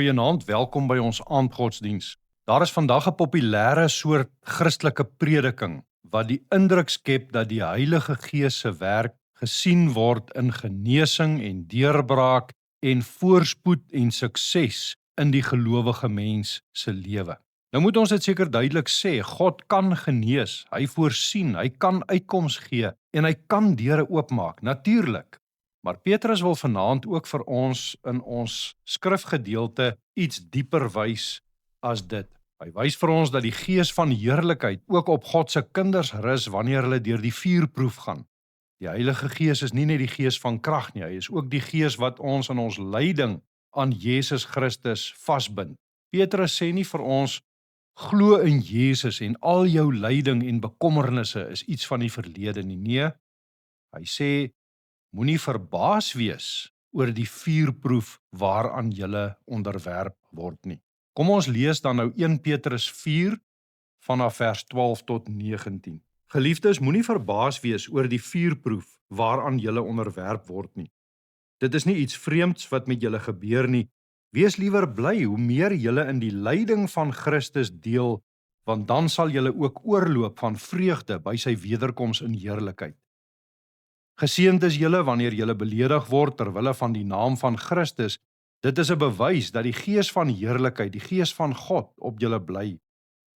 Goeienaand, welkom by ons aandgodsdiens. Daar is vandag 'n populêre soort Christelike prediking wat die indruk skep dat die Heilige Gees se werk gesien word in genesing en deurbraak en voorspoed en sukses in die gelowige mens se lewe. Nou moet ons dit seker duidelik sê, God kan genees, hy voorsien, hy kan uitkoms gee en hy kan deure oopmaak, natuurlik. Maar Petrus wil vanaand ook vir ons in ons skrifgedeelte iets dieper wys as dit. Hy wys vir ons dat die Gees van heerlikheid ook op God se kinders rus wanneer hulle deur die vuurproef gaan. Die Heilige Gees is nie net die Gees van krag nie, hy is ook die Gees wat ons in ons lyding aan Jesus Christus vasbind. Petrus sê nie vir ons, glo in Jesus en al jou lyding en bekommernisse is iets van die verlede nie. Nee, hy sê, moenie verbaas wees oor die vuurproef waaraan julle onderwerp word nie. Kom ons lees dan nou 1 Petrus 4 vanaf vers 12 tot 19. Geliefdes, moenie verbaas wees oor die vuurproef waaraan julle onderwerp word nie. Dit is nie iets vreemds wat met julle gebeur nie. Wees liewer bly hoe meer julle in die lyding van Christus deel, want dan sal julle ook oorloop van vreugde by sy wederkoms in heerlikheid. Geseënd is julle wanneer julle beledig word ter wille van die naam van Christus. Dit is 'n bewys dat die Gees van heerlikheid, die Gees van God, op julle bly.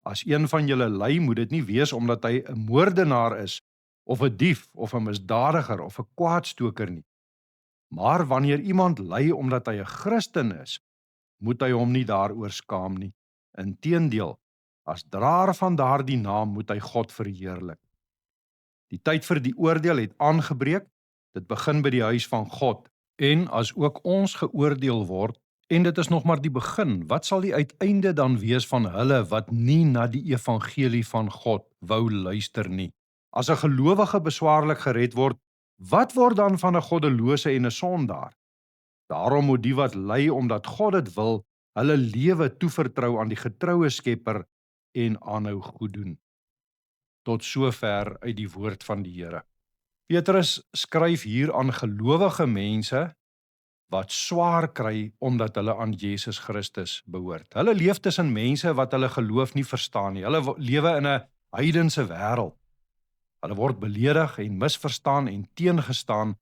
As een van julle ly, moet dit nie wees omdat hy 'n moordenaar is, of 'n dief, of 'n misdadiger, of 'n kwaadstoker nie. Maar wanneer iemand ly omdat hy 'n Christen is, moet hy hom nie daaroor skaam nie. Inteendeel, as draer van daardie naam moet hy God verheerlik. Die tyd vir die oordeel het aangebreek, dit begin by die huis van God, en as ook ons geoordeel word, en dit is nog maar die begin, wat sal die uiteinde dan wees van hulle wat nie na die evangelie van God wou luister nie? As 'n gelowige beswaarlik gered word, wat word dan van 'n goddelose en 'n sondaar? Daarom moet die wat ly omdat God dit wil, hulle lewe toevertrou aan die getroue Skepper en aanhou goed doen. Tot sover uit die woord van die Here. Petrus skryf hier aan gelowige mense wat swaar kry omdat hulle aan Jesus Christus behoort. Hulle leef tussen mense wat hulle geloof nie verstaan nie. Hulle lewe in 'n heidense wêreld. Hulle word beledig en misverstaan en teengestaan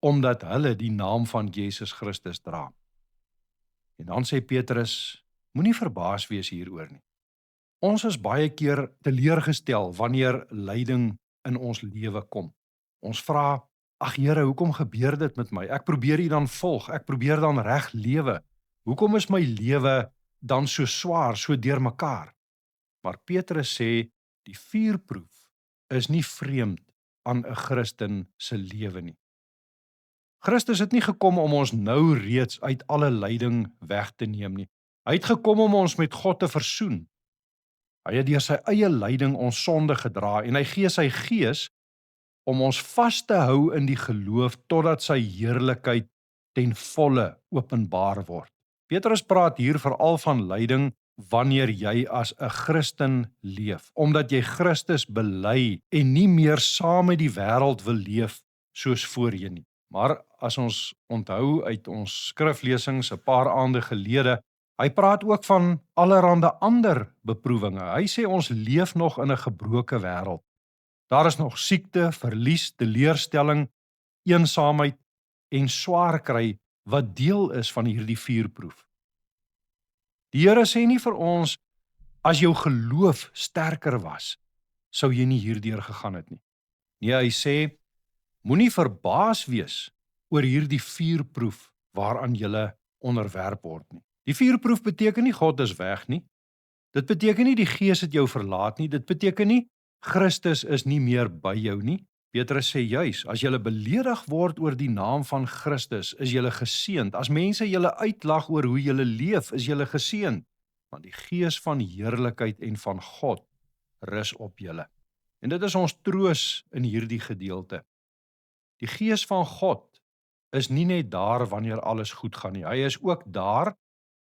omdat hulle die naam van Jesus Christus dra. En dan sê Petrus, moenie verbaas wees hieroor nie. Ons is baie keer teleurgestel wanneer lyding in ons lewe kom. Ons vra, ag Here, hoekom gebeur dit met my? Ek probeer U dan volg, ek probeer dan reg lewe. Hoekom is my lewe dan so swaar, so deurmekaar? Maar Petrus sê, die vuurproef is nie vreemd aan 'n Christen se lewe nie. Christus het nie gekom om ons nou reeds uit alle lyding weg te neem nie. Hy het gekom om ons met God te versoen. Hy het deur sy eie lyding ons sonde gedra en hy gee sy Gees om ons vas te hou in die geloof totdat sy heerlikheid ten volle openbaar word. Petrus praat hier veral van lyding wanneer jy as 'n Christen leef, omdat jy Christus bely en nie meer saam met die wêreld wil leef soos voorheen nie. Maar as ons onthou uit ons skriflesings 'n paar aande gelede, hy praat ook van allerhande ander beproewinge. Hy sê ons leef nog in 'n gebroke wêreld. Daar is nog siekte, verlies, teleurstelling, eensaamheid en swaar kry wat deel is van hierdie vuurproef. Die Here sê nie vir ons, as jou geloof sterker was, sou jy nie hierdeur gegaan het nie. Nee, hy sê, moenie verbaas wees oor hierdie vuurproef waaraan jy onderwerp word nie. Die vuurproef beteken nie God is weg nie. Dit beteken nie die Gees het jou verlaat nie. Dit beteken nie Christus is nie meer by jou nie. Petrus sê juis, as jy beledig word oor die naam van Christus, is jy geseënd. As mense jy uitlag oor hoe jy leef, is jy geseënd. Want die Gees van heerlikheid en van God rus op julle. En dit is ons troos in hierdie gedeelte. Die Gees van God is nie net daar wanneer alles goed gaan nie. Hy is ook daar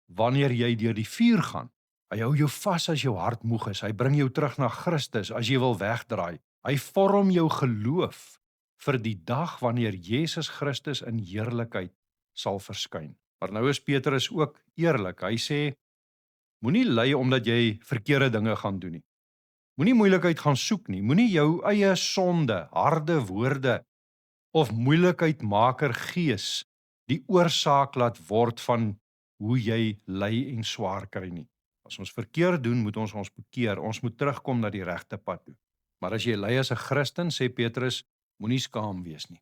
wanneer jy deur die vuur gaan. Hy hou jou vas as jou hart moeg is. Hy bring jou terug na Christus as jy wil wegdraai. Hy vorm jou geloof vir die dag wanneer Jesus Christus in heerlikheid sal verskyn. Maar nou is Petrus ook eerlik. Hy sê, moenie ly omdat jy verkeerde dinge gaan doen nie. Moenie moeilikheid gaan soek nie. Moenie jou eie sonde, harde woorde of moeilikheidmaker gees die oorsaak laat word van hoe jy ly en swaar kry nie. As ons verkeerd doen, moet ons bekeer. Ons moet terugkom na die regte pad toe. Maar as jy ly as 'n Christen, sê Petrus, moenie skaam wees nie.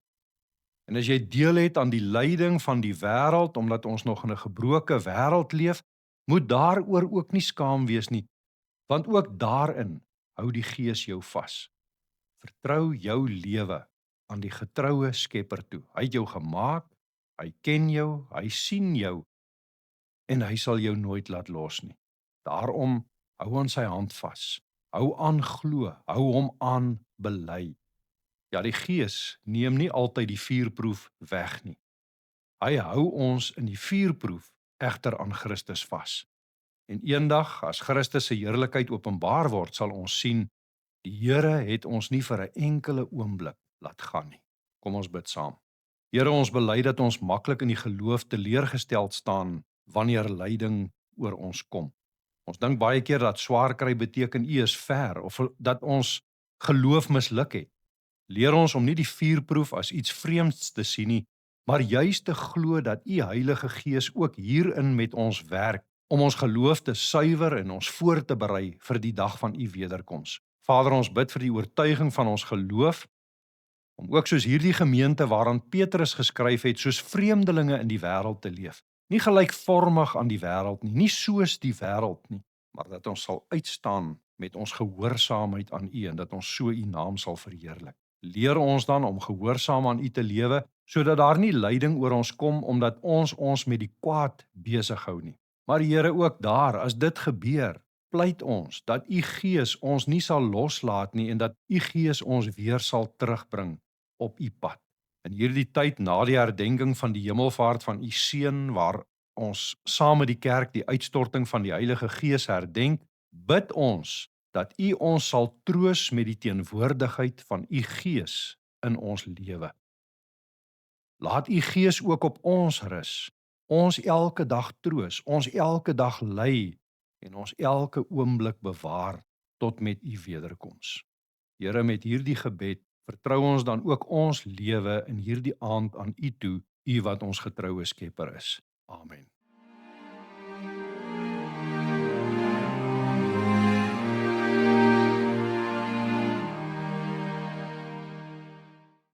En as jy deel het aan die lyding van die wêreld omdat ons nog in 'n gebroke wêreld leef, moet daaroor ook nie skaam wees nie, want ook daarin hou die Gees jou vas. Vertrou jou lewe aan die getroue Skepper toe. Hy het jou gemaak, hy ken jou, hy sien jou en hy sal jou nooit laat los nie. Daarom hou aan sy hand vas. Hou aan glo, hou hom aan bely. Ja, die Gees neem nie altyd die vuurproef weg nie. Hy hou ons in die vuurproef egter aan Christus vas. En eendag, as Christus se heerlikheid openbaar word, sal ons sien, die Here het ons nie vir 'n enkele oomblik laat gaan nie. Kom ons bid saam. Here, ons bely dat ons maklik in die geloof teleurgesteld staan wanneer lyding oor ons kom. Ons dink baie keer dat swaar kry beteken U is ver of dat ons geloof misluk het. Leer ons om nie die vuurproef as iets vreemds te sien nie, maar juis te glo dat U Heilige Gees ook hierin met ons werk, om ons geloof te suiwer en ons voor te berei vir die dag van U wederkoms. Vader, ons bid vir die oortuiging van ons geloof, om ook soos hierdie gemeente waaraan Petrus geskryf het, soos vreemdelinge in die wêreld te leef. Nie gelykvormig aan die wêreld nie soos die wêreld nie, maar dat ons sal uitstaan met ons gehoorsaamheid aan U en dat ons so U naam sal verheerlik. Leer ons dan om gehoorsaam aan U te lewe, sodat daar nie lyding oor ons kom omdat ons met die kwaad besig hou nie. Maar Here, ook daar, as dit gebeur, pleit ons dat U Gees ons nie sal loslaat nie en dat U Gees ons weer sal terugbring op U pad. In hierdie tyd na die herdenking van die hemelvaart van U Seun, waar ons saam met die kerk die uitstorting van die Heilige Gees herdenk, bid ons dat U ons sal troos met die teenwoordigheid van U Gees in ons lewe. Laat U Gees ook op ons rus, ons elke dag troos, ons elke dag lei en ons elke oomblik bewaar tot met U wederkoms. Here, met hierdie gebed vertrou ons dan ook ons lewe in hierdie aand aan U toe, U wat ons getroue Skepper is. Amen.